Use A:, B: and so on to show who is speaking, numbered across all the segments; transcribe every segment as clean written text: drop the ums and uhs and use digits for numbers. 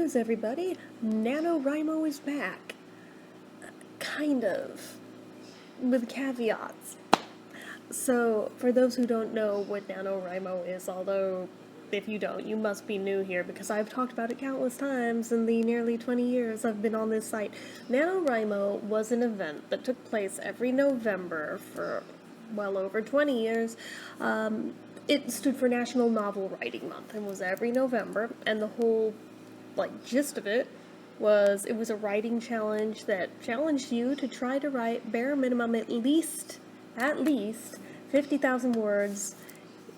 A: news, everybody. NaNoWriMo is back. Kind of. With caveats. So, for those who don't know what NaNoWriMo is, although if you don't, you must be new here because I've talked about it countless times in the nearly 20 years I've been on this site. NaNoWriMo was an event that took place every November for well over 20 years. It stood for National Novel Writing Month and was every November, and the whole gist of it was a writing challenge that challenged you to try to write bare minimum at least 50,000 words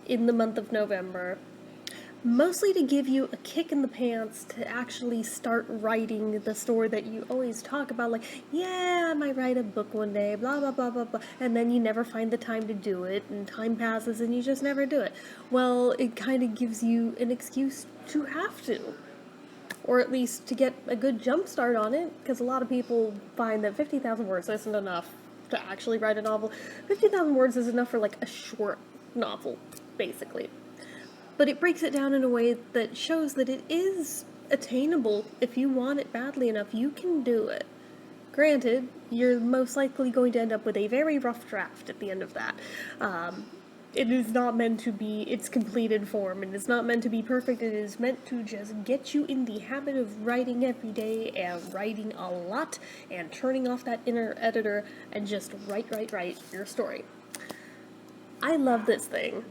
A: in the month of November, mostly to give you a kick in the pants to actually start writing the story that you always talk about, like, yeah, I might write a book one day, blah, blah, blah, blah, blah, and then you never find the time to do it, and time passes and you just never do it. Well, it kind of gives you an excuse to have to. Or at least to get a good jump start on it, because a lot of people find that 50,000 words isn't enough to actually write a novel. 50,000 words is enough for a short novel, basically. But it breaks it down in a way that shows that it is attainable. If you want it badly enough, you can do it. Granted, you're most likely going to end up with a very rough draft at the end of that. It is not meant to be its completed form, and it's not meant to be perfect. It is meant to just get you in the habit of writing every day, and writing a lot, and turning off that inner editor, and just write your story. I love this thing.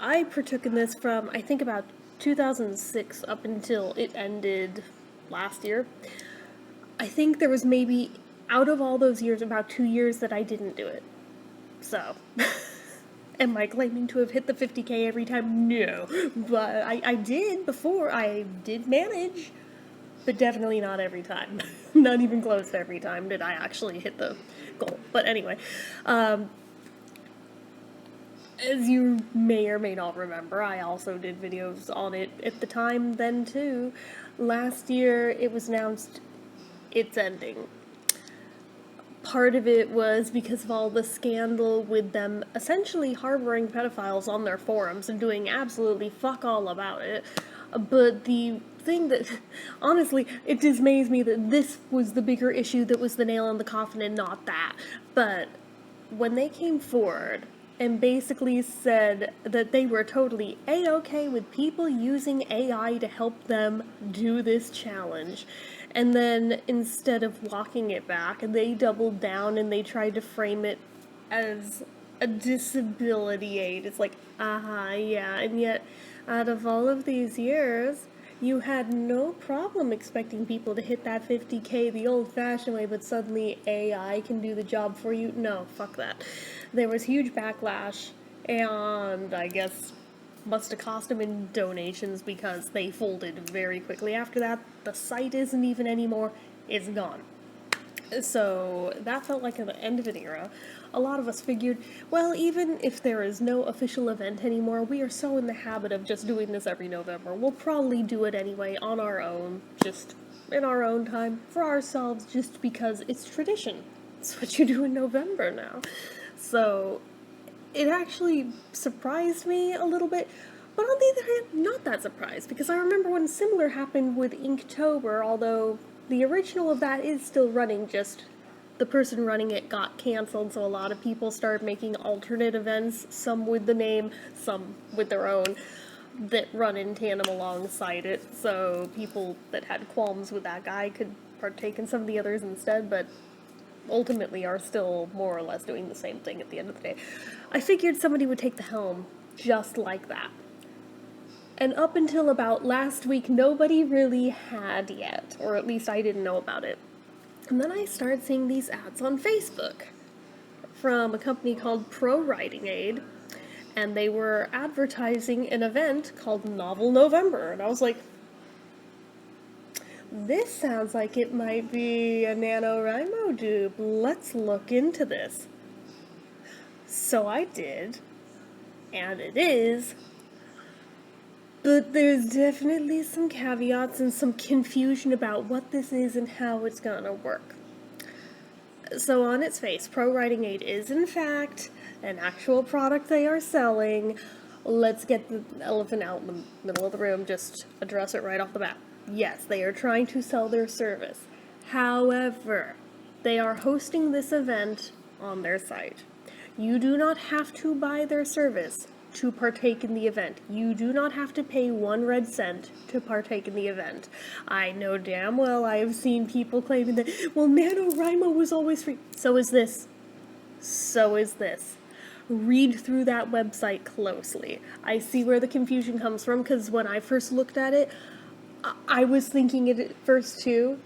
A: I partook in this from, I think, about 2006 up until it ended last year. I think there was maybe, out of all those years, about 2 years that I didn't do it. So... Am I claiming to have hit the 50K every time? No. But I did before. I did manage. But definitely not every time. Not even close to every time did I actually hit the goal. But anyway, as you may or may not remember, I also did videos on it at the time then too. Last year it was announced it's ending. Part of it was because of all the scandal with them essentially harboring pedophiles on their forums and doing absolutely fuck all about it. But the thing that, honestly, it dismays me that this was the bigger issue that was the nail in the coffin and not that. But when they came forward and basically said that they were totally A-okay with people using AI to help them do this challenge, and then instead of walking it back, they doubled down and they tried to frame it as a disability aid. It's like, yeah, and yet out of all of these years, you had no problem expecting people to hit that 50K the old-fashioned way, but suddenly AI can do the job for you? No, fuck that. There was huge backlash, and I guess must have cost them in donations because they folded very quickly after that. The site isn't even anymore. It's gone. So that felt like the end of an era. A lot of us figured, well, even if there is no official event anymore, we are so in the habit of just doing this every November. We'll probably do it anyway on our own, just in our own time, for ourselves, just because it's tradition. It's what you do in November now. So it actually surprised me a little bit, but on the other hand, not that surprised, because I remember when similar happened with Inktober, although the original of that is still running, just the person running it got canceled, so a lot of people started making alternate events, some with the name, some with their own, that run in tandem alongside it, so people that had qualms with that guy could partake in some of the others instead, but ultimately are still more or less doing the same thing at the end of the day. I figured somebody would take the helm just like that. And up until about last week, nobody really had yet, or at least I didn't know about it. And then I started seeing these ads on Facebook from a company called Pro Writing Aid, and they were advertising an event called Novel November, and I was like, this sounds like it might be a NaNoWriMo dupe. Let's look into this. So I did, and it is, but there's definitely some caveats and some confusion about what this is and how it's gonna work. So on its face, Pro Writing Aid is in fact an actual product they are selling. Let's get the elephant out in the middle of the room, just address it right off the bat. Yes, they are trying to sell their service. However, they are hosting this event on their site. You do not have to buy their service to partake in the event. You do not have to pay 1 red cent to partake in the event. I know damn well I have seen people claiming that, well, NaNoWriMo was always free. So is this. So is this. Read through that website closely. I see where the confusion comes from, because when I first looked at it, I was thinking it at first too.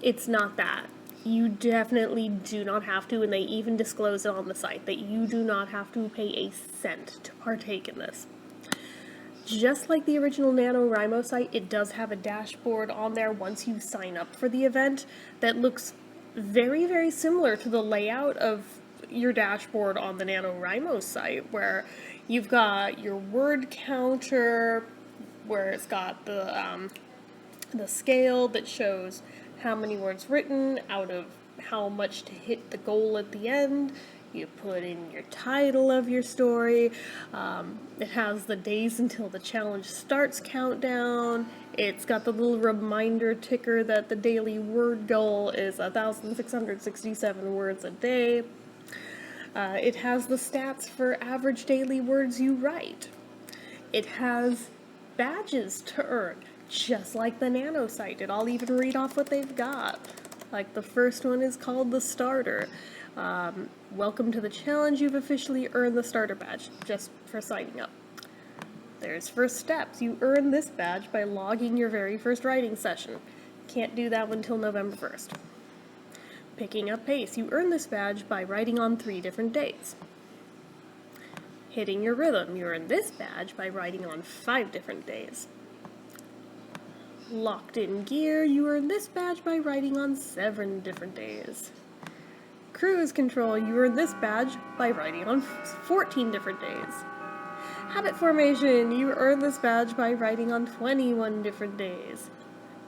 A: It's not that. You definitely do not have to, and they even disclose it on the site, that you do not have to pay a cent to partake in this. Just like the original NaNoWriMo site, it does have a dashboard on there once you sign up for the event that looks very, very similar to the layout of your dashboard on the NaNoWriMo site, where you've got your word counter, where it's got the scale that shows how many words written out of how much to hit the goal at the end. You put in your title of your story. It has the days until the challenge starts countdown. It's got the little reminder ticker that the daily word goal is 1,667 words a day. It has the stats for average daily words you write. It has badges to earn, just like the Nano site. I'll even read off what they've got. Like the first one is called the Starter. Welcome to the challenge. You've officially earned the Starter badge just for signing up. There's First Steps. You earn this badge by logging your very first writing session. Can't do that until November 1st. Picking up pace. You earn this badge by writing on 3 different days. Hitting your rhythm. You earn this badge by writing on 5 different days. Locked in gear. You earn this badge by writing on 7 different days. Cruise control. You earn this badge by writing on 14 different days. Habit formation. You earn this badge by writing on 21 different days.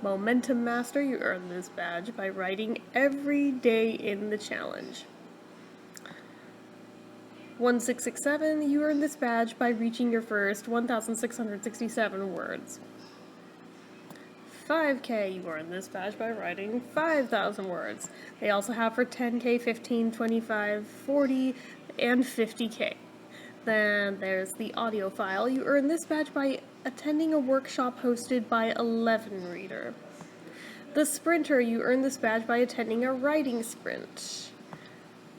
A: Momentum master. You earn this badge by writing every day in the challenge. 1667, you earn this badge by reaching your first 1,667 words. 5K, you earn this badge by writing 5,000 words. They also have for 10K, 15, 25, 40, and 50K. Then there's the audio file. You earn this badge by attending a workshop hosted by 11Reader. The sprinter, you earn this badge by attending a writing sprint.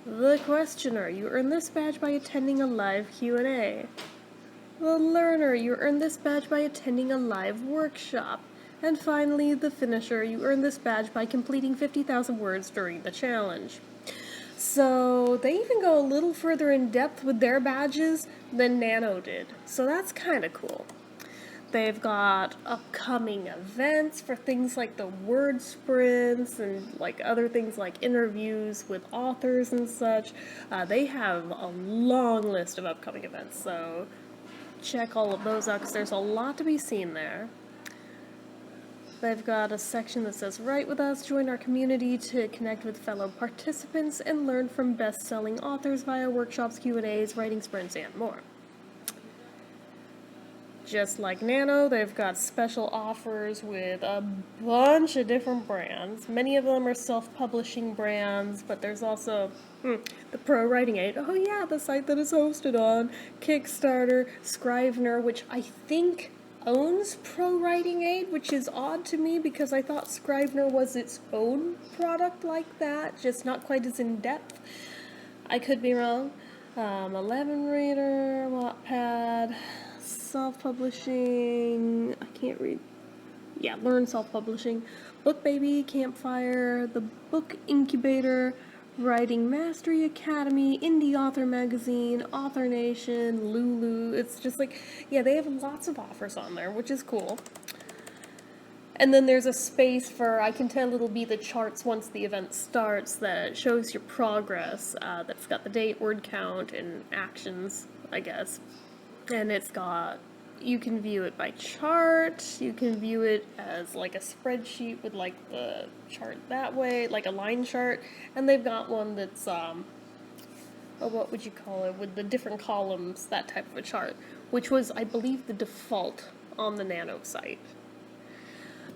A: The questioner, you earn this badge by attending a live Q&A. The learner, you earn this badge by attending a live workshop. And finally, the finisher, you earn this badge by completing 50,000 words during the challenge. So they even go a little further in depth with their badges than Nano did. So that's kind of cool. They've got upcoming events for things like the word sprints and like other things like interviews with authors and such. They have a long list of upcoming events, so check all of those out because there's a lot to be seen there. They've got a section that says, "Write with us, join our community to connect with fellow participants and learn from best-selling authors via workshops, Q&As, writing sprints, and more." Just like Nano, they've got special offers with a bunch of different brands. Many of them are self-publishing brands, but there's also the Pro Writing Aid. Oh yeah, the site that is hosted on Kickstarter, Scrivener, which I think owns Pro Writing Aid, which is odd to me because I thought Scrivener was its own product like that, just not quite as in-depth. I could be wrong. 11Reader, Wattpad, self-publishing, I can't read. Yeah, Learn Self-Publishing, BookBaby, Campfire, the Book Incubator, Writing Mastery Academy, Indie Author Magazine, Author Nation, Lulu. It's just like, yeah, they have lots of offers on there, which is cool. And then there's a space for, I can tell it'll be the charts once the event starts that shows your progress. That's got the date, word count, and actions, I guess. And it's got, you can view it by chart, you can view it as like a spreadsheet with like the chart that way, like a line chart, and they've got one that's, what would you call it, with the different columns, that type of a chart, which was, I believe, the default on the Nano site.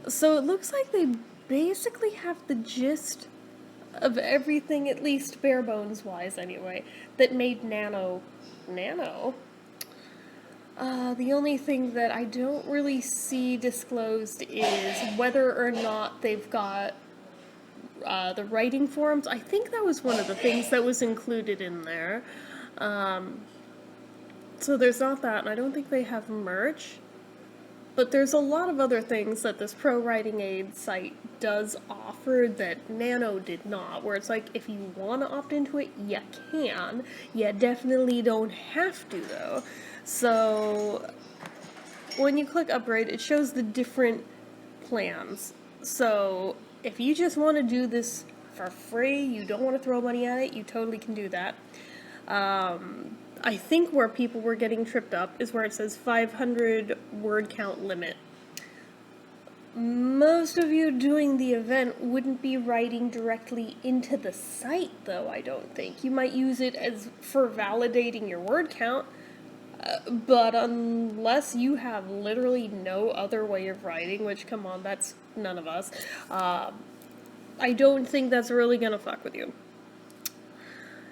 A: So it looks like they basically have the gist of everything, at least bare bones wise anyway, that made Nano. The only thing that I don't really see disclosed is whether or not they've got the writing forums. I think that was one of the things that was included in there. So there's not that, and I don't think they have merch. But there's a lot of other things that this pro writing aid site does offer that Nano did not, where it's like, if you want to opt into it, you can. You definitely don't have to, though. So when you click upgrade, it shows the different plans. So if you just want to do this for free, you don't want to throw money at it, you totally can do that. I think where people were getting tripped up is where it says 500 word count limit. Most of you doing the event wouldn't be writing directly into the site, though, I don't think. You might use it as for validating your word count, but unless you have literally no other way of writing, which, come on, that's none of us, I don't think that's really gonna fuck with you.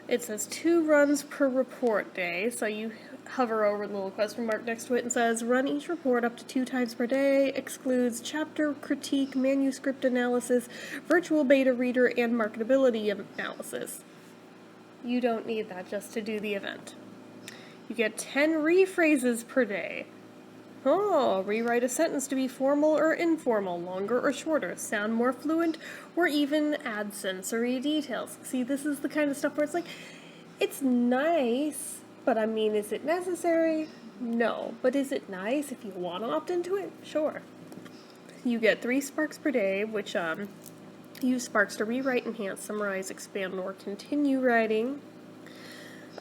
A: It says 2 runs per report day, so you hover over the little question mark next to it and says run each report up to 2 times per day, excludes chapter critique, manuscript analysis, virtual beta reader, and marketability analysis. You don't need that just to do the event. You get 10 rephrases per day. Oh, rewrite a sentence to be formal or informal, longer or shorter, sound more fluent, or even add sensory details. See, this is the kind of stuff where it's like, it's nice, but I mean, is it necessary? No. But is it nice if you want to opt into it? Sure. You get 3 sparks per day, which use sparks to rewrite, enhance, summarize, expand, or continue writing.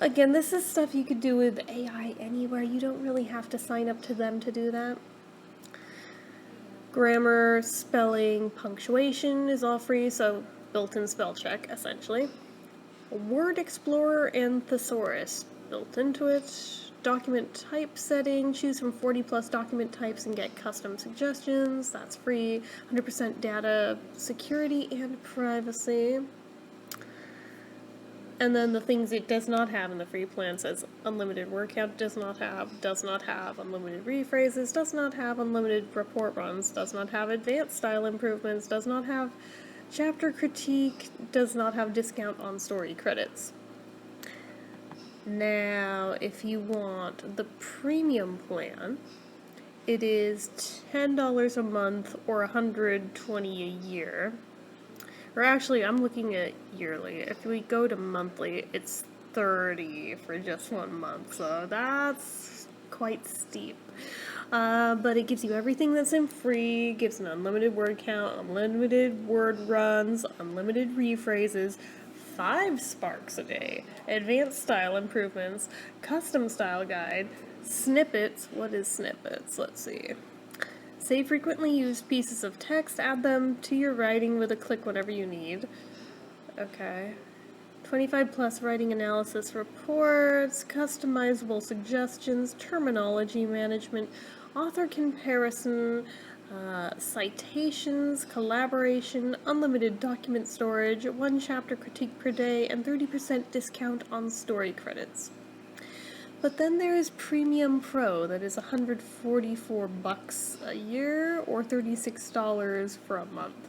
A: Again, this is stuff you could do with AI anywhere. You don't really have to sign up to them to do that. Grammar, spelling, punctuation is all free, so built-in spell check, essentially. Word Explorer and Thesaurus built into it. Document type setting, choose from 40 plus document types and get custom suggestions. That's free. 100% data security and privacy. And then the things it does not have in the free plan says unlimited word count, does not have unlimited rephrases, does not have unlimited report runs, does not have advanced style improvements, does not have chapter critique, does not have discount on story credits. Now, if you want the premium plan, it is $10 a month or $120 a year. Or actually, I'm looking at yearly. If we go to monthly, it's $30 for just 1 month, so that's quite steep. But it gives you everything that's in free, gives an unlimited word count, unlimited word runs, unlimited rephrases, 5 sparks a day, advanced style improvements, custom style guide, snippets. What is snippets? Let's see. Save frequently used pieces of text, add them to your writing with a click whenever you need. Okay. 25 plus writing analysis reports, customizable suggestions, terminology management, author comparison, citations, collaboration, unlimited document storage, 1 chapter critique per day, and 30% discount on story credits. But then there is Premium Pro that is $144 a year or $36 for a month.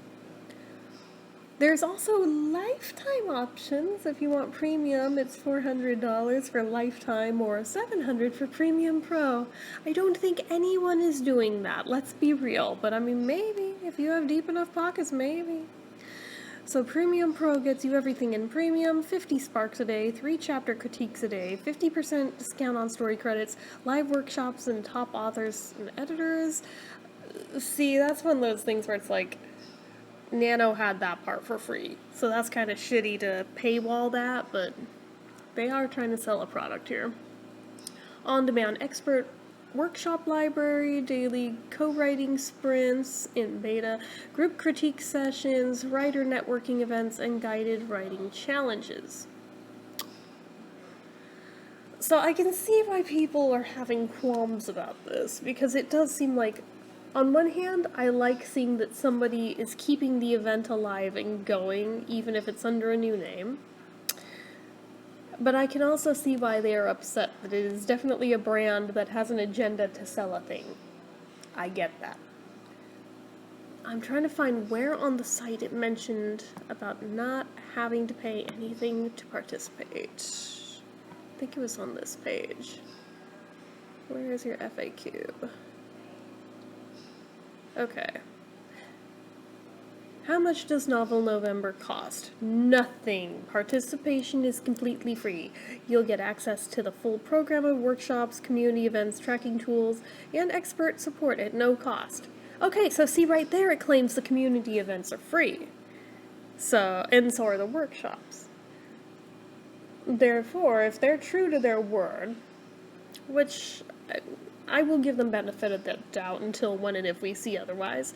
A: There's also lifetime options. If you want premium, it's $400 for lifetime or $700 for Premium Pro. I don't think anyone is doing that, let's be real. But I mean, maybe. If you have deep enough pockets, maybe. So Premium Pro gets you everything in premium, 50 sparks a day, 3 chapter critiques a day, 50% discount on story credits, live workshops and top authors and editors. See, that's one of those things where it's like, Nano had that part for free. So that's kind of shitty to paywall that, but they are trying to sell a product here. On-demand expert workshop library, daily co-writing sprints in beta, group critique sessions, writer networking events, and guided writing challenges. So I can see why people are having qualms about this, because it does seem like On one hand, I like seeing that somebody is keeping the event alive and going, even if it's under a new name. But I can also see why they are upset that it is definitely a brand that has an agenda to sell a thing. I get that. I'm trying to find where on the site it mentioned about not having to pay anything to participate. I think it was on this page. Where is your FAQ? Okay. How much does Novel November cost? Nothing. Participation is completely free. You'll get access to the full program of workshops, community events, tracking tools, and expert support at no cost. Okay, so see right there it claims the community events are free. And so are the workshops. Therefore, if they're true to their word, which I will give them benefit of the doubt until when and if we see otherwise,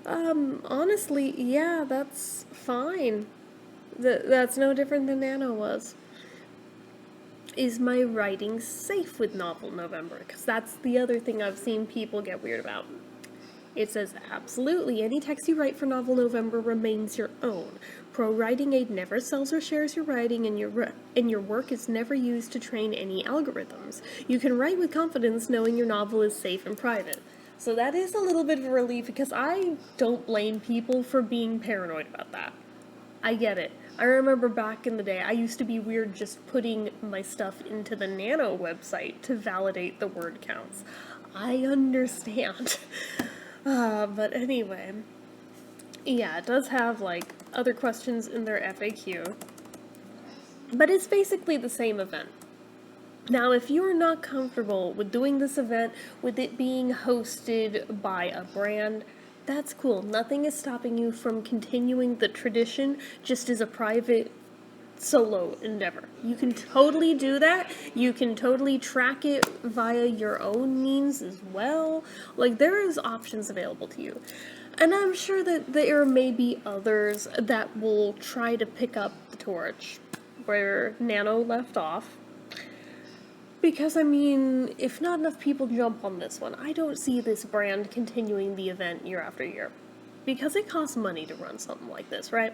A: honestly, yeah, that's fine. That's no different than Nano was. Is my writing safe with Novel November? Because that's the other thing I've seen people get weird about. It says, absolutely, any text you write for Novel November remains your own. Pro Writing Aid never sells or shares your writing, and your work is never used to train any algorithms. You can write with confidence knowing your novel is safe and private. So that is a little bit of a relief, because I don't blame people for being paranoid about that. I get it. I remember back in the day, I used to be weird just putting my stuff into the Nano website to validate the word counts. I understand. But anyway, yeah, it does have, like, other questions in their FAQ, but it's basically the same event. Now, if you are not comfortable with doing this event, with it being hosted by a brand, that's cool. Nothing is stopping you from continuing the tradition just as a private solo endeavor. You can totally do that. You can totally track it via your own means as well. Like, there is options available to you. And I'm sure that there may be others that will try to pick up the torch where Nano left off. Because, I mean, if not enough people jump on this one, I don't see this brand continuing the event year after year. Because it costs money to run something like this, right?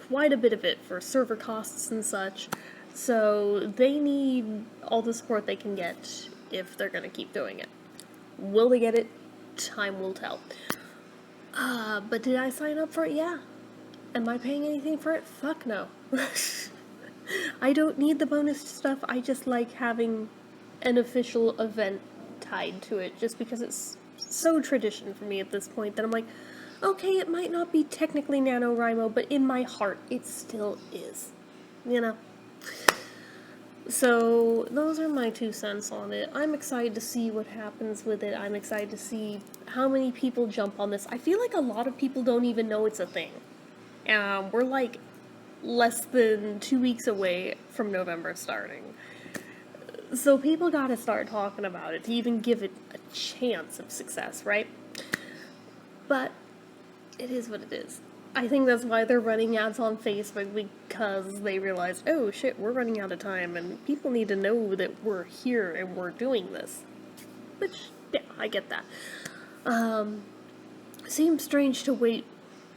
A: Quite a bit of it for server costs and such, so they need all the support they can get if they're going to keep doing it. Will they get it? Time will tell. But did I sign up for it? Yeah. Am I paying anything for it? Fuck no. I don't need the bonus stuff, I just like having an official event tied to it, just because it's so tradition for me at this point that I'm like, okay, it might not be technically NaNoWriMo, but in my heart, it still is. You know? So, those are my 2 cents on it. I'm excited to see what happens with it. I'm excited to see how many people jump on this. I feel like a lot of people don't even know it's a thing. We're like less than 2 weeks away from November starting. So people gotta start talking about it to even give it a chance of success, right? But it is what it is. I think that's why they're running ads on Facebook, because they realize, oh shit, we're running out of time and people need to know that we're here and we're doing this. Which, yeah, I get that. Seems strange to wait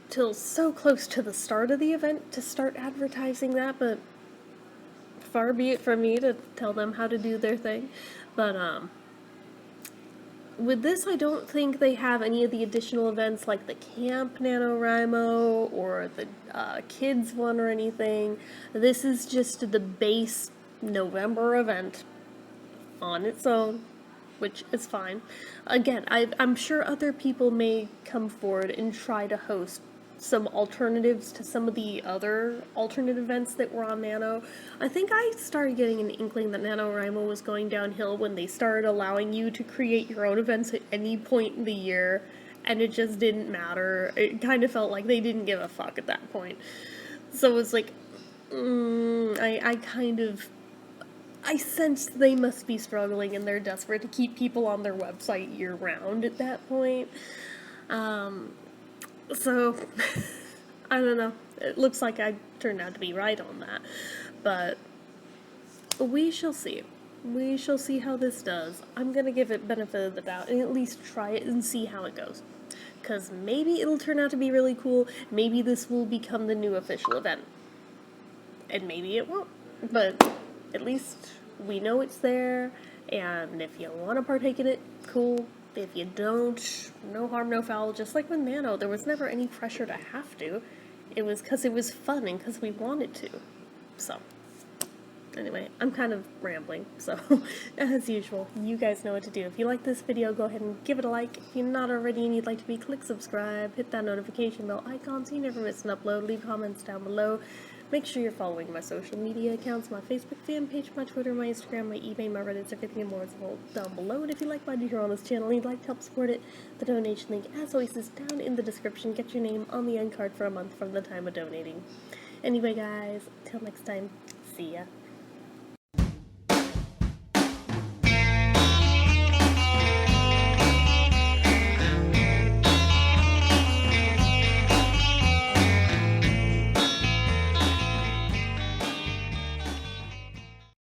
A: till so close to the start of the event to start advertising that, but far be it from me to tell them how to do their thing. But, with this, I don't think they have any of the additional events like the Camp NaNoWriMo or the kids one or anything. This is just the base November event on its own, which is fine. Again, I'm sure other people may come forward and try to host some alternatives to some of the other alternate events that were on Nano. I think I started getting an inkling that NaNoWriMo was going downhill when they started allowing you to create your own events at any point in the year, and it just didn't matter. It kind of felt like they didn't give a fuck at that point. So it's like, I sense they must be struggling and they're desperate to keep people on their website year-round at that point. So, I don't know. It looks like I turned out to be right on that. But we shall see. We shall see how this does. I'm gonna give it benefit of the doubt and at least try it and see how it goes. Because maybe it'll turn out to be really cool, maybe this will become the new official event. And maybe it won't. But at least we know it's there, and if you want to partake in it, cool. If you don't, no harm, no foul. Just like with Nano, there was never any pressure to have to. It was because it was fun and because we wanted to. So, anyway, I'm kind of rambling, so as usual, you guys know what to do. If you like this video, go ahead and give it a like. If you're not already and you'd like to be, click subscribe, hit that notification bell icon so you never miss an upload, leave comments down below. Make sure you're following my social media accounts, my Facebook fan page, my Twitter, my Instagram, my eBay, my Reddit, everything and more is all down below. And if you like what I do here on this channel and you'd like to help support it, the donation link, as always, is down in the description. Get your name on the end card for a month from the time of donating. Anyway, guys, till next time, see ya.